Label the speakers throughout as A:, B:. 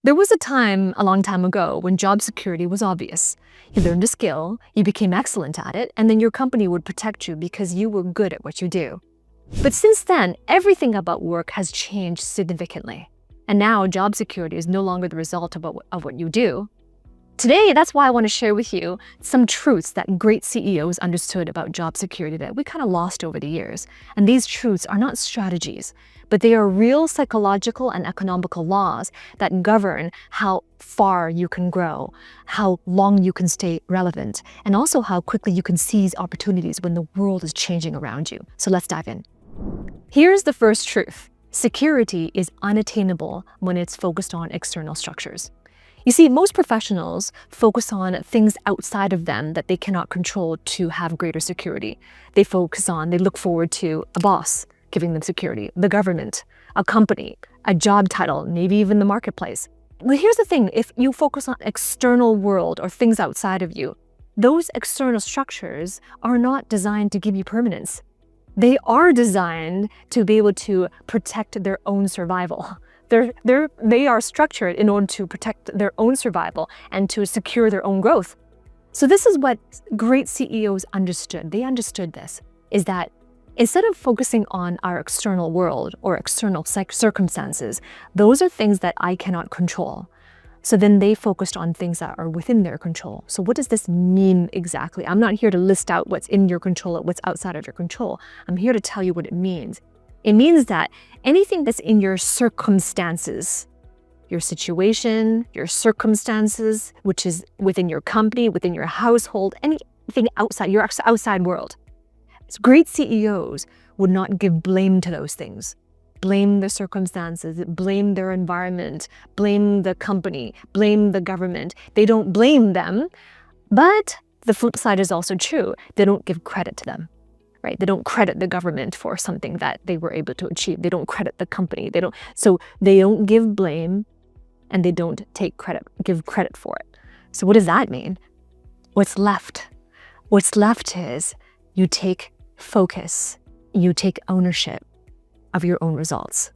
A: There was a time a long time ago when job security was obvious. You learned a skill, you became excellent at it, and then your company would protect you because you were good at what you do. But since then, everything about work has changed significantly. And now job security is no longer the result of what you do. Today, that's why I want to share with you some truths that great CEOs understood about job security that we kind of lost over the years. And these truths are not strategies, but they are real psychological and economical laws that govern how far you can grow, how long you can stay relevant, and also how quickly you can seize opportunities when the world is changing around you. So let's dive in. Here's the first truth. Security is unattainable when it's focused on external structures. You see, most professionals focus on things outside of them that they cannot control to have greater security. They look forward to a boss giving them security, the government, a company, a job title, maybe even the marketplace. But here's the thing, if you focus on external world or things outside of you, those external structures are not designed to give you permanence. They are designed to be able to protect their own survival. They are structured in order to protect their own survival and to secure their own growth. So this is what great CEOs understood. They understood this, is that instead of focusing on our external world or external circumstances, those are things that I cannot control. So then they focused on things that are within their control. So what does this mean exactly? I'm not here to list out what's in your control or what's outside of your control. I'm here to tell you what it means. It means that anything that's in your circumstances, your situation, your circumstances, which is within your company, within your household, anything outside, your outside world. Great CEOs would not give blame to those things. Blame the circumstances, blame their environment, blame the company, blame the government. They don't blame them, but the flip side is also true. They don't give credit to them. Right? They don't credit the government for something that they were able to achieve. They don't credit the company. So they don't give blame and they don't give credit for it. So what does that mean? What's left? What's left is you take focus, you take ownership of your own results.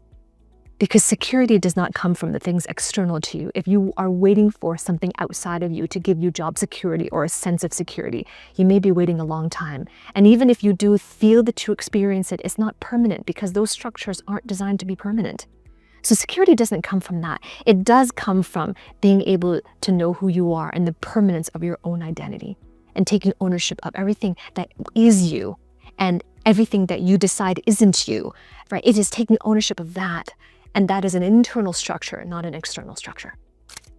A: Because security does not come from the things external to you. If you are waiting for something outside of you to give you job security or a sense of security, you may be waiting a long time. And even if you do feel that you experience it, it's not permanent because those structures aren't designed to be permanent. So security doesn't come from that. It does come from being able to know who you are and the permanence of your own identity and taking ownership of everything that is you and everything that you decide isn't you, right? It is taking ownership of that. And that is an internal structure, not an external structure.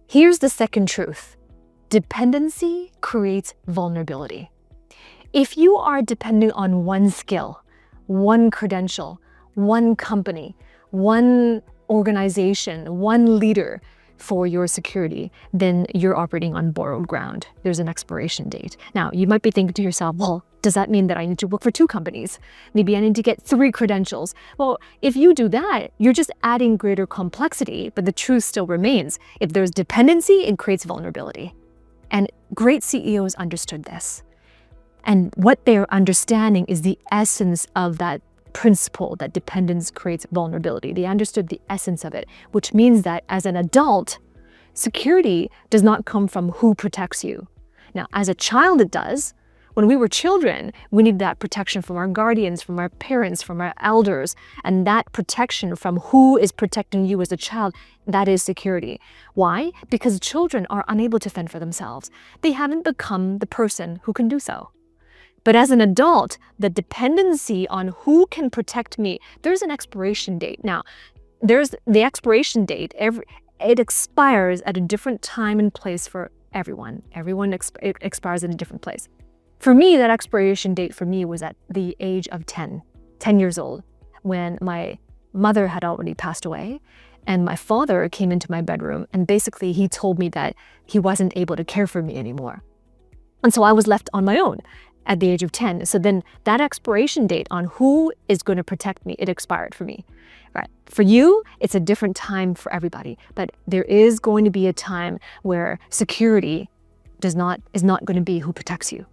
A: Here's the second truth. Dependency creates vulnerability. If you are depending on one skill, one credential, one company, one organization, one leader for your security, then you're operating on borrowed ground. There's an expiration date. Now, you might be thinking to yourself, well, does that mean that I need to work for 2 companies? Maybe I need to get 3 credentials. Well, if you do that, you're just adding greater complexity, but the truth still remains. If there's dependency, it creates vulnerability. And great CEOs understood this. And what they're understanding is the essence of that principle that dependence creates vulnerability. They understood the essence of it, which means that as an adult, security does not come from who protects you. Now, as a child, it does. When we were children, we needed that protection from our guardians, from our parents, from our elders, and that protection from who is protecting you as a child, that is security. Why? Because children are unable to fend for themselves. They haven't become the person who can do so. But as an adult, the dependency on who can protect me, there's an expiration date. Now, there's the expiration date. It expires at a different time and place for everyone. It expires at a different place. For me, that expiration date for me was at the age of 10 years old, when my mother had already passed away and my father came into my bedroom and basically he told me that he wasn't able to care for me anymore. And so I was left on my own at the age of 10. So then that expiration date on who is going to protect me, it expired for me. Right. For you, it's a different time for everybody, but there is going to be a time where security is not going to be who protects you.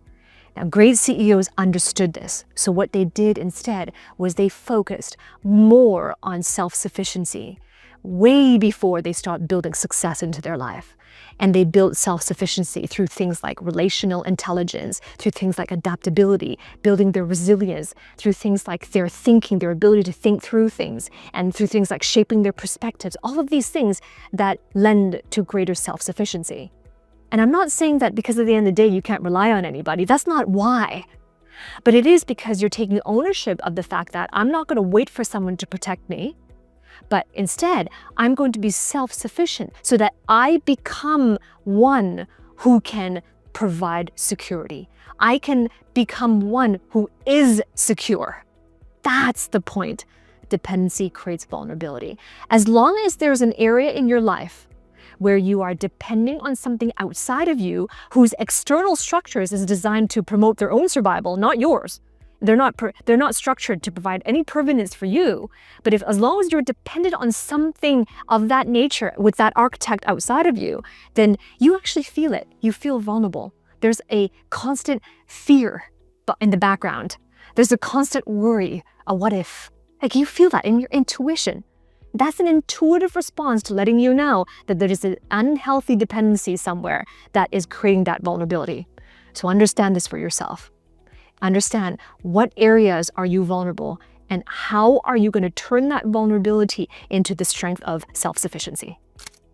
A: Now, great CEOs understood this. So what they did instead was they focused more on self-sufficiency, way before they start building success into their life. And they build self-sufficiency through things like relational intelligence, through things like adaptability, building their resilience, through things like their thinking, their ability to think through things, and through things like shaping their perspectives, all of these things that lend to greater self-sufficiency. And I'm not saying that because at the end of the day you can't rely on anybody. That's not why. But it is because you're taking ownership of the fact that I'm not going to wait for someone to protect me, but instead I'm going to be self-sufficient so that I become one who can provide security. I can become one who is secure. That's the point. Dependency creates vulnerability. As long as there's an area in your life where you are depending on something outside of you whose external structures is designed to promote their own survival, not yours. They're not structured to provide any permanence for you. But as long as you're dependent on something of that nature with that architect outside of you, then you actually feel it. You feel vulnerable. There's a constant fear in the background. There's a constant worry, a what if. Like you feel that in your intuition. That's an intuitive response to letting you know that there is an unhealthy dependency somewhere that is creating that vulnerability. So understand this for yourself. Understand what areas are you vulnerable and how are you going to turn that vulnerability into the strength of self-sufficiency.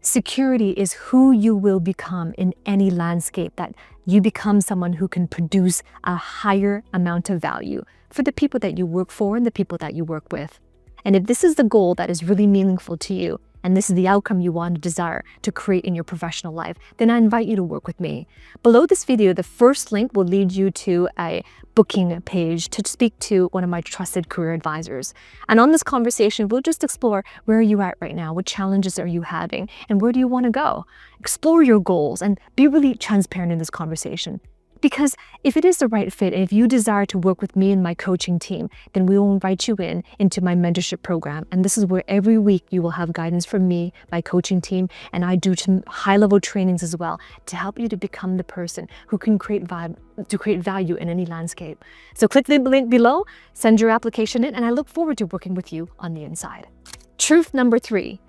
A: Security is who you will become in any landscape, that you become someone who can produce a higher amount of value for the people that you work for and the people that you work with. And if this is the goal that is really meaningful to you, and this is the outcome you want to desire to create in your professional life, then I invite you to work with me. Below this video, the first link will lead you to a booking page to speak to one of my trusted career advisors. And on this conversation, we'll just explore where are you at right now, what challenges are you having, and where do you want to go? Explore your goals and be really transparent in this conversation. Because if it is the right fit, and if you desire to work with me and my coaching team, then we will invite you into my mentorship program. And this is where every week you will have guidance from me, my coaching team, and I do some high-level trainings as well to help you to become the person who can create value in any landscape. So click the link below, send your application in, and I look forward to working with you on the inside. Truth number 3,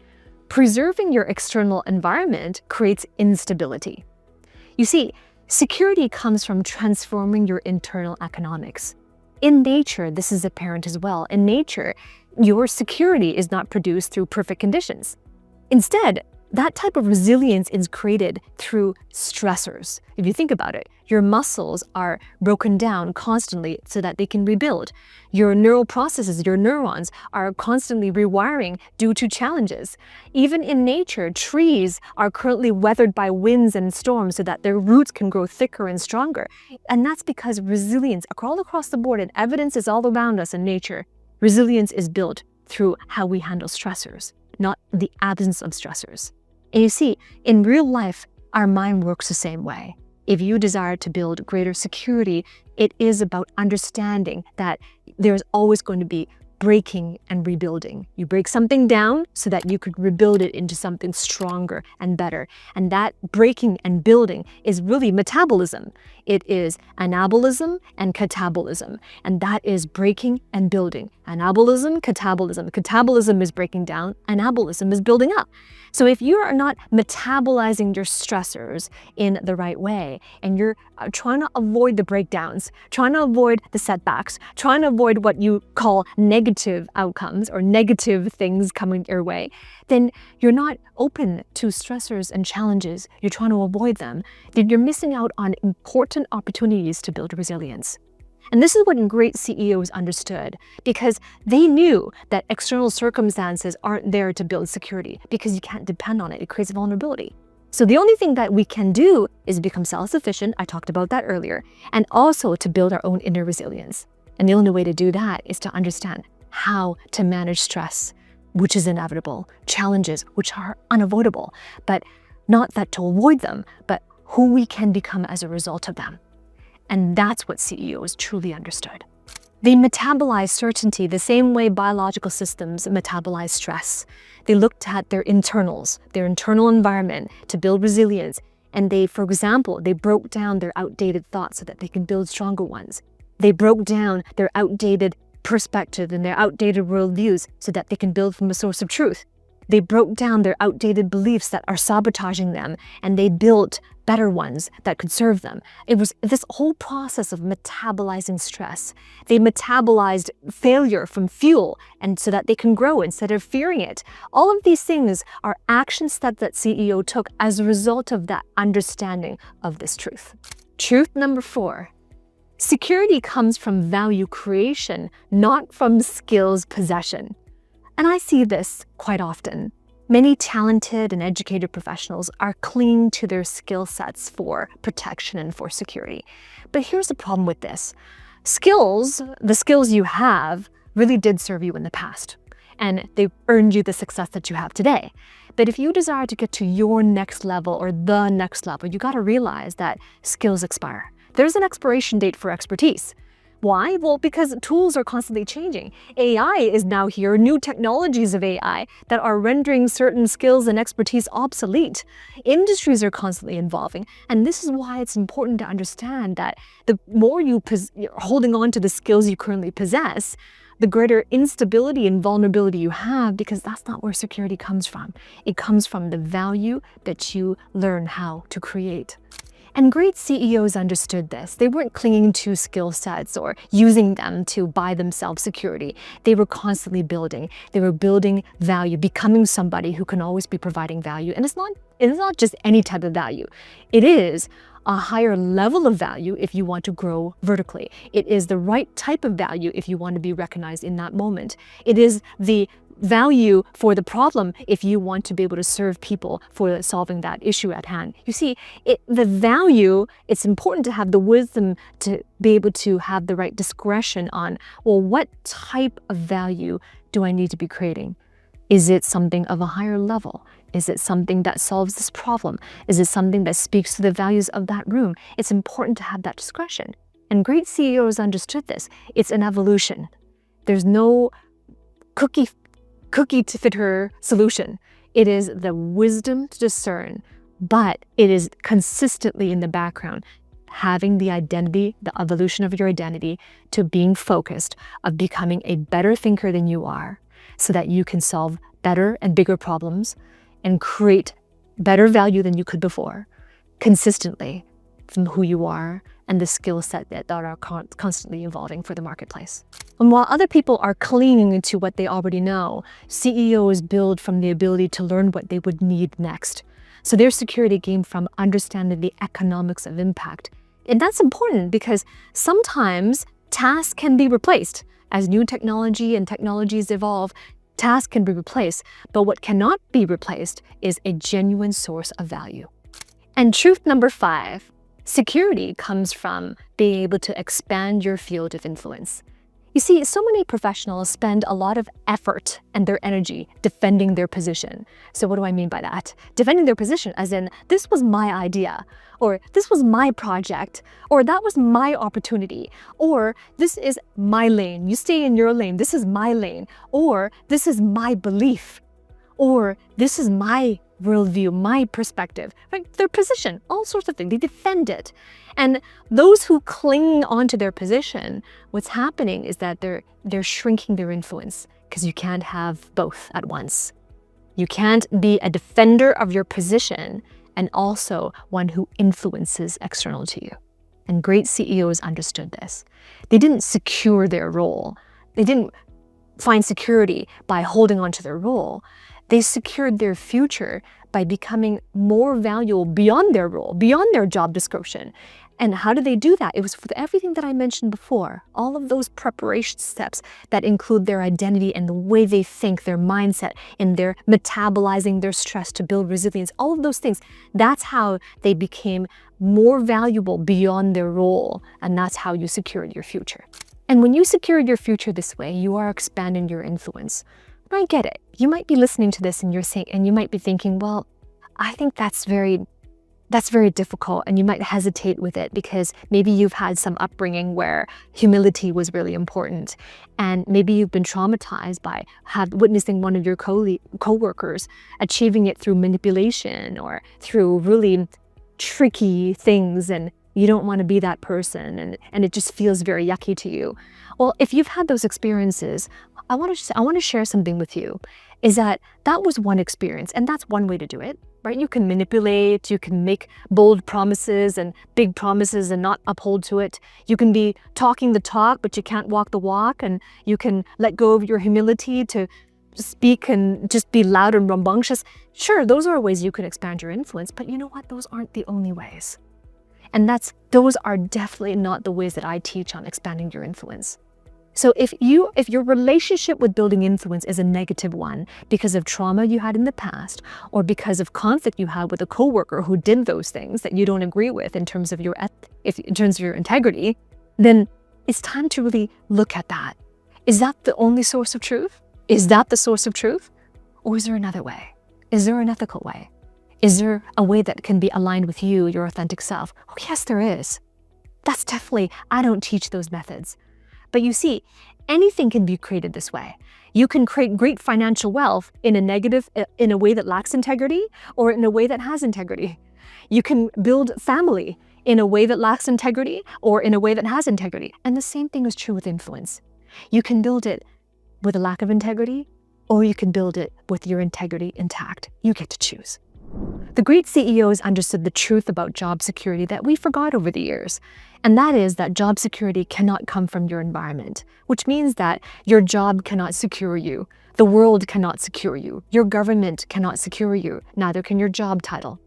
A: preserving your external environment creates instability. You see, security comes from transforming your internal economics. In nature, this is apparent as well. In nature, your security is not produced through perfect conditions. Instead, that type of resilience is created through stressors. If you think about it, your muscles are broken down constantly so that they can rebuild. Your neural processes, your neurons, are constantly rewiring due to challenges. Even in nature, trees are currently weathered by winds and storms so that their roots can grow thicker and stronger. And that's because resilience, all across the board, and evidence is all around us in nature, resilience is built through how we handle stressors, not the absence of stressors. And you see, in real life, our mind works the same way. If you desire to build greater security, it is about understanding that there's always going to be breaking and rebuilding. You break something down so that you could rebuild it into something stronger and better. And that breaking and building is really metabolism. It is anabolism and catabolism. And that is breaking and building. Anabolism, catabolism. Catabolism is breaking down, anabolism is building up. So if you are not metabolizing your stressors in the right way, and you're trying to avoid the breakdowns, trying to avoid the setbacks, trying to avoid what you call negative outcomes or negative things coming your way, then you're not open to stressors and challenges. You're trying to avoid them. Then you're missing out on important opportunities to build resilience. And this is what great CEOs understood, because they knew that external circumstances aren't there to build security because you can't depend on it. It creates vulnerability. So the only thing that we can do is become self-sufficient. I talked about that earlier, and also to build our own inner resilience. And the only way to do that is to understand how to manage stress, which is inevitable, challenges, which are unavoidable, but not that to avoid them, but who we can become as a result of them. And that's what CEOs truly understood. They metabolize certainty the same way biological systems metabolize stress. They looked at their internals, their internal environment to build resilience. And they, for example, they broke down their outdated thoughts so that they can build stronger ones. They broke down their outdated perspective and their outdated worldviews so that they can build from a source of truth. They broke down their outdated beliefs that are sabotaging them, and they built better ones that could serve them. It was this whole process of metabolizing stress. They metabolized failure from fuel, and so that they can grow instead of fearing it. All of these things are action steps that CEO took as a result of that understanding of this truth. Truth number 4. Security comes from value creation, not from skills possession. And I see this quite often. Many talented and educated professionals are clinging to their skill sets for protection and for security. But here's the problem with this. The skills you have, really did serve you in the past, and they've earned you the success that you have today. But if you desire to get to your next level or the next level, you got to realize that skills expire. There's an expiration date for expertise. Why? Well, because tools are constantly changing. AI is now here, new technologies of AI that are rendering certain skills and expertise obsolete. Industries are constantly evolving, and this is why it's important to understand that the more you're holding on to the skills you currently possess, the greater instability and vulnerability you have, because that's not where security comes from. It comes from the value that you learn how to create. And great CEOs understood this. They weren't clinging to skill sets or using them to buy themselves security. They were constantly building. They were building value, becoming somebody who can always be providing value. And it's not just any type of value. It is a higher level of value if you want to grow vertically. It is the right type of value if you want to be recognized in that moment. It is the value for the problem if you want to be able to serve people for solving that issue at hand. You see, the value, it's important to have the wisdom to be able to have the right discretion on, well, what type of value do I need to be creating? Is it something of a higher level? Is it something that solves this problem? Is it something that speaks to the values of that room? It's important to have that discretion. And great CEOs understood this. It's an evolution. There's no cookie to fit her solution. It is the wisdom to discern, but it is consistently in the background, having the identity, the evolution of your identity to being focused, of becoming a better thinker than you are, so that you can solve better and bigger problems and create better value than you could before, consistently from who you are and the skill set that are constantly evolving for the marketplace. And while other people are clinging to what they already know, CEOs build from the ability to learn what they would need next. So their security came from understanding the economics of impact. And that's important because sometimes tasks can be replaced. As new technology and technologies evolve, tasks can be replaced, but what cannot be replaced is a genuine source of value. And truth number 5, security comes from being able to expand your field of influence. You see, so many professionals spend a lot of effort and their energy defending their position. So what do I mean by that? Defending their position as in, this was my idea, or this was my project, or that was my opportunity, or this is my lane. You stay in your lane, this is my lane, or this is my belief, or this is my worldview, my perspective, right? Their position, all sorts of things, they defend it. And those who cling onto their position, what's happening is that they're shrinking their influence, because you can't have both at once. You can't be a defender of your position and also one who influences external to you. And great CEOs understood this. They didn't secure their role. They didn't find security by holding onto their role. They secured their future by becoming more valuable beyond their role, beyond their job description. And how did they do that? It was for everything that I mentioned before, all of those preparation steps that include their identity and the way they think, their mindset, and their metabolizing their stress to build resilience, all of those things. That's how they became more valuable beyond their role, and that's how you secured your future. And when you secured your future this way, you are expanding your influence. I get it. You might be listening to this and you might be thinking, well, I think that's very difficult, and you might hesitate with it because maybe you've had some upbringing where humility was really important, and maybe you've been traumatized by witnessing one of your co-workers achieving it through manipulation or through really tricky things, and you don't want to be that person, and it just feels very yucky to you. Well, if you've had those experiences, I want to share something with you. is that was one experience, and that's one way to do it, right? You can manipulate, you can make bold promises and big promises and not uphold to it. You can be talking the talk, but you can't walk the walk, and you can let go of your humility to speak and just be loud and rambunctious. Sure, those are ways you can expand your influence, but you know what? Those aren't the only ways. And those are definitely not the ways that I teach on expanding your influence. So if your relationship with building influence is a negative one because of trauma you had in the past, or because of conflict you had with a coworker who did those things that you don't agree with in terms of your integrity, then it's time to really look at that. Is that the only source of truth? Is that the source of truth? Or is there another way? Is there an ethical way? Is there a way that can be aligned with you, your authentic self? Oh, yes, there is. That's definitely, I don't teach those methods. But you see, anything can be created this way. You can create great financial wealth in a way that lacks integrity, or in a way that has integrity. You can build family in a way that lacks integrity, or in a way that has integrity. And the same thing is true with influence. You can build it with a lack of integrity, or you can build it with your integrity intact. You get to choose. The great CEOs understood the truth about job security that we forgot over the years. And that is that job security cannot come from your environment, which means that your job cannot secure you. The world cannot secure you. Your government cannot secure you. Neither can your job title.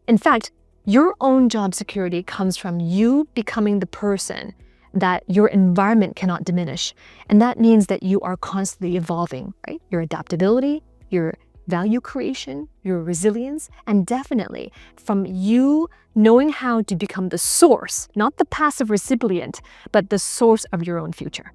A: In fact, your own job security comes from you becoming the person that your environment cannot diminish. And that means that you are constantly evolving, right? Your adaptability, your value creation, your resilience, and definitely from you knowing how to become the source, not the passive recipient, but the source of your own future.